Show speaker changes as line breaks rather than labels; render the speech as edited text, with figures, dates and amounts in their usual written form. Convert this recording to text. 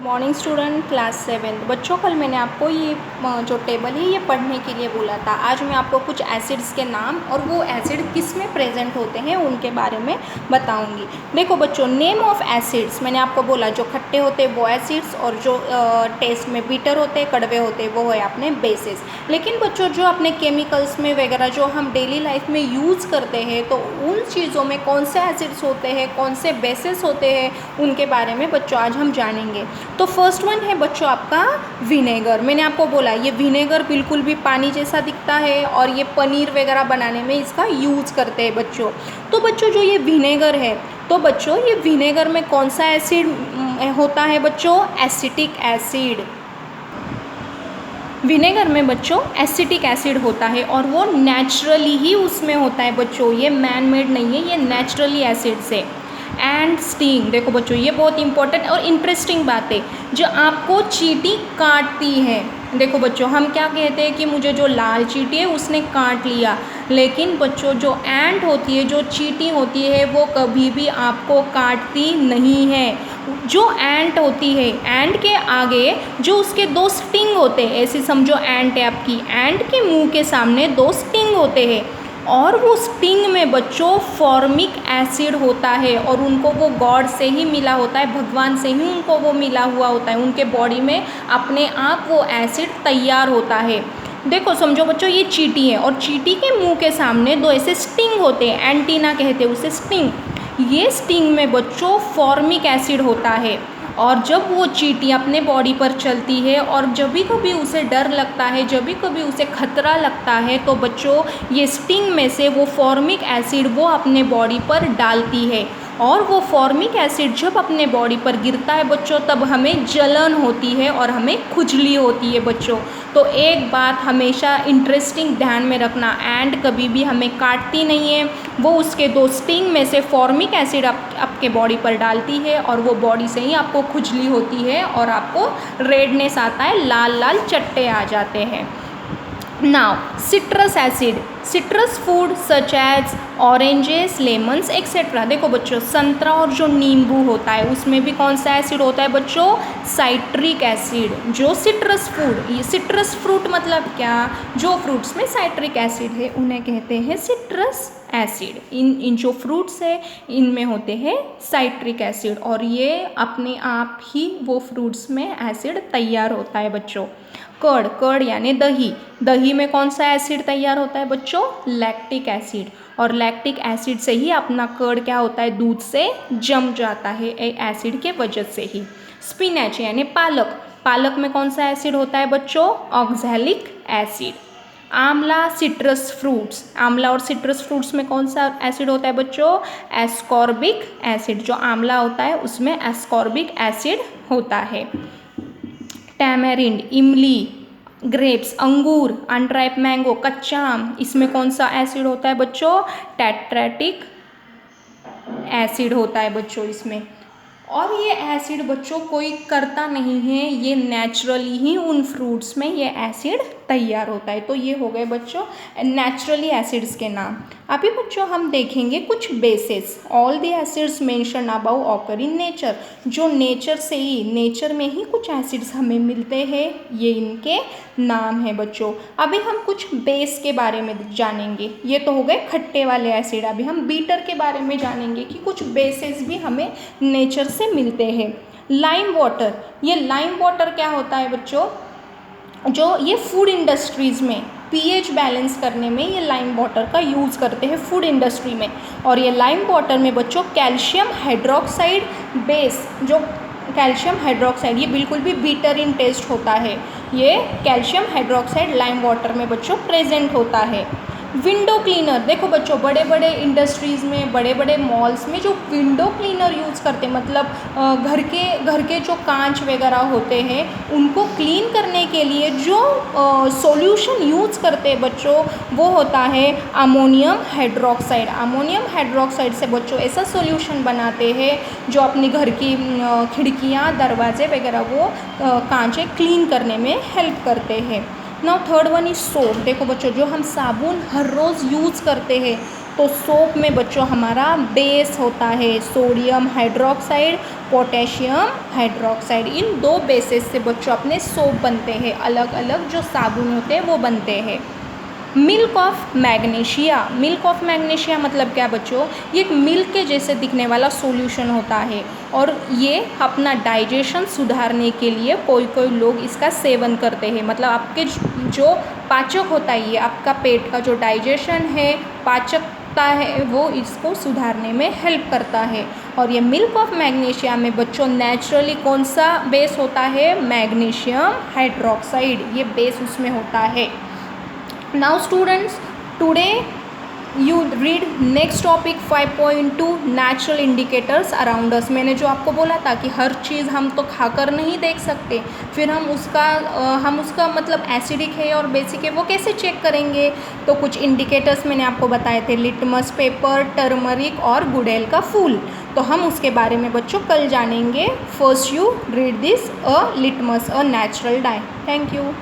Morning student class 7। बच्चों कल मैंने आपको ये जो टेबल है ये पढ़ने के लिए बोला था। आज मैं आपको कुछ एसिड्स के नाम और वो एसिड किस में प्रेजेंट होते हैं उनके बारे में बताऊंगी। देखो बच्चों, नेम ऑफ एसिड्स मैंने आपको बोला, जो खट्टे होते हैं वो एसिड्स और जो टेस्ट में बीटर होते हैं, कड़वे होते हैं, वो है अपने बेसिस। लेकिन बच्चों जो अपने केमिकल्स में वगैरह जो हम डेली लाइफ में यूज़ करते हैं, तो उन चीज़ों में कौन से एसिड्स होते हैं, कौन से बेसिस होते हैं, उनके बारे में बच्चों आज हम जानेंगे। तो फर्स्ट वन है बच्चों आपका विनेगर। मैंने आपको बोला ये विनेगर बिल्कुल भी पानी जैसा दिखता है और ये पनीर वगैरह बनाने में इसका यूज़ करते हैं बच्चों। तो बच्चों जो ये विनेगर है, तो बच्चों ये विनेगर में कौन सा एसिड होता है बच्चों? Acetic acid. विनेगर में बच्चों एसिटिक एसिड होता है और वो नेचुरली ही उसमें होता है बच्चों, ये मैन मेड नहीं है, ये नेचुरली एसिड से। एंड स्टिंग, देखो बच्चों ये बहुत इंपॉर्टेंट और इंटरेस्टिंग बात है, जो आपको चींटी काटती है। देखो बच्चों हम क्या कहते हैं कि मुझे जो लाल चींटी है उसने काट लिया, लेकिन बच्चों जो एंट होती है, जो चींटी होती है, वो कभी भी आपको काटती नहीं है। जो एंट होती है, एंट के आगे जो उसके दो स्टिंग होते हैं, ऐसे समझो एंट है आपकी, एंट के मुंह के सामने दो स्टिंग होते हैं और वो स्टिंग में बच्चों फॉर्मिक एसिड होता है और उनको वो गॉड से ही मिला होता है, भगवान से ही उनको वो मिला हुआ होता है। उनके बॉडी में अपने आप वो एसिड तैयार होता है। देखो समझो बच्चों ये चींटी है और चींटी के मुंह के सामने दो ऐसे स्टिंग होते हैं, एंटीना कहते हैं उसे, स्टिंग। ये स्टिंग में बच्चों फॉर्मिक एसिड होता है और जब वो चींटी अपने बॉडी पर चलती है और जब भी कभी उसे डर लगता है, जब भी कभी उसे खतरा लगता है, तो बच्चों ये स्टिंग में से वो फॉर्मिक एसिड वो अपने बॉडी पर डालती है और वो फॉर्मिक एसिड जब अपने बॉडी पर गिरता है बच्चों, तब हमें जलन होती है और हमें खुजली होती है बच्चों। तो एक बात हमेशा इंटरेस्टिंग ध्यान में रखना, एंड कभी भी हमें काटती नहीं है, वो उसके दो स्टिंग में से फॉर्मिक एसिड आपके बॉडी पर डालती है और वो बॉडी से ही आपको खुजली होती है और आपको रेडनेस आता है, लाल लाल चट्टे आ जाते हैं। Now citrus acid, citrus food such as oranges, lemons etcetera. देखो बच्चों संतरा और जो नींबू होता है उसमें भी कौन सा एसिड होता है बच्चों? Citric acid. जो सिट्रस फूड, ये सिट्रस फ्रूट मतलब क्या? जो फ्रूट्स में साइट्रिक एसिड है उन्हें कहते हैं सिट्रस एसिड। इन जो फ्रूट्स है इनमें होते हैं साइट्रिक एसिड और ये अपने आप ही वो फ्रूट्स में एसिड तैयार होता है बच्चों। कर्ड, कर्ड यानी दही, दही में कौन सा एसिड तैयार होता है बच्चों? Lactic acid. और लैक्टिक एसिड से ही अपना कर्ड क्या होता है? दूध से जम जाता है एसिड के वजह से ही। स्पिनच यानी पालक, पालक में कौन सा एसिड होता है बच्चों? Oxalic acid. आंवला, सिट्रस फ्रूट्स, आंवला और सिट्रस फ्रूट्स में कौन सा एसिड होता है बच्चों? Ascorbic acid. जो आंवला होता है उसमें एस्कॉर्बिक एसिड होता है। टैमेरिंड, इमली, ग्रेप्स, अंगूर, अनराइप मैंगो, कच्चा आम, इसमें कौन सा एसिड होता है बच्चों? टेट्रेटिक एसिड होता है बच्चों इसमें। और ये एसिड बच्चों कोई करता नहीं है, ये नेचुरली ही उन फ्रूट्स में ये एसिड तैयार होता है। तो ये हो गए बच्चों नेचुरली एसिड्स के नाम। अभी बच्चों हम देखेंगे कुछ basis. All the acids mention above occur in nature, जो नेचर से ही, नेचर में ही कुछ एसिड्स हमें मिलते हैं, ये इनके नाम है बच्चों। अभी हम कुछ बेस के बारे में जानेंगे। ये तो हो गए खट्टे वाले एसिड। अभी हम बीटर के बारे में जानेंगे कि कुछ बेसिस भी हमें नेचर से मिलते हैं। लाइम वाटर, ये लाइम वाटर क्या होता है बच्चों? जो ये फूड इंडस्ट्रीज़ में पीएच बैलेंस करने में ये लाइम वाटर का यूज़ करते हैं फूड इंडस्ट्री में। और ये लाइम वाटर में बच्चों कैल्शियम हाइड्रोक्साइड बेस, जो कैल्शियम हाइड्रोक्साइड, ये बिल्कुल भी बीटर इन टेस्ट होता है, ये कैल्शियम हाइड्रोक्साइड लाइम वाटर में बच्चों प्रेजेंट होता है। विंडो क्लीनर, देखो बच्चों बड़े बड़े इंडस्ट्रीज़ में, बड़े बड़े मॉल्स में जो विंडो क्लीनर यूज़ करते हैं, मतलब घर के जो कांच वगैरह होते हैं उनको क्लीन करने के लिए जो सॉल्यूशन यूज़ करते हैं बच्चों, वो होता है अमोनियम हाइड्रोक्साइड। अमोनियम हाइड्रोक्साइड से बच्चों ऐसा सॉल्यूशन बनाते हैं जो अपने घर की खिड़कियाँ, दरवाजे वगैरह वो कांचें क्लीन करने में हेल्प करते हैं। Now third one is soap. देखो बच्चों जो हम साबुन हर रोज़ यूज़ करते हैं तो सोप में बच्चों हमारा बेस होता है सोडियम हाइड्रोक्साइड, पोटेशियम हाइड्रोक्साइड। इन 2 बेसिस से बच्चों अपने सोप बनते हैं, अलग अलग जो साबुन होते हैं वो बनते हैं। Milk of magnesia, milk of magnesia मतलब क्या बच्चों, ये एक मिल्क के जैसे दिखने वाला सॉल्यूशन होता है और ये अपना डाइजेशन सुधारने के लिए कोई कोई लोग इसका सेवन करते हैं। मतलब आपके जो पाचक होता है, ये आपका पेट का जो डाइजेशन है, पाचकता है, वो इसको सुधारने में हेल्प करता है। और ये मिल्क ऑफ मैग्नीशिया में बच्चों नेचुरली कौन सा बेस होता है, मैग्नीशियम हाइड्रोक्साइड, ये बेस उसमें होता है। Now students, today you read next topic 5.2 natural indicators around us। मैंने जो आपको बोला था कि हर चीज़ हम तो खाकर नहीं देख सकते, फिर हम उसका मतलब एसिडिक है और बेसिक है वो कैसे चेक करेंगे। तो कुछ इंडिकेटर्स मैंने आपको बताए थे, लिटमस पेपर, टर्मरिक और गुड़ैल का फूल। तो हम उसके बारे में बच्चों कल जानेंगे। First you read this litmus a natural die. Thank you.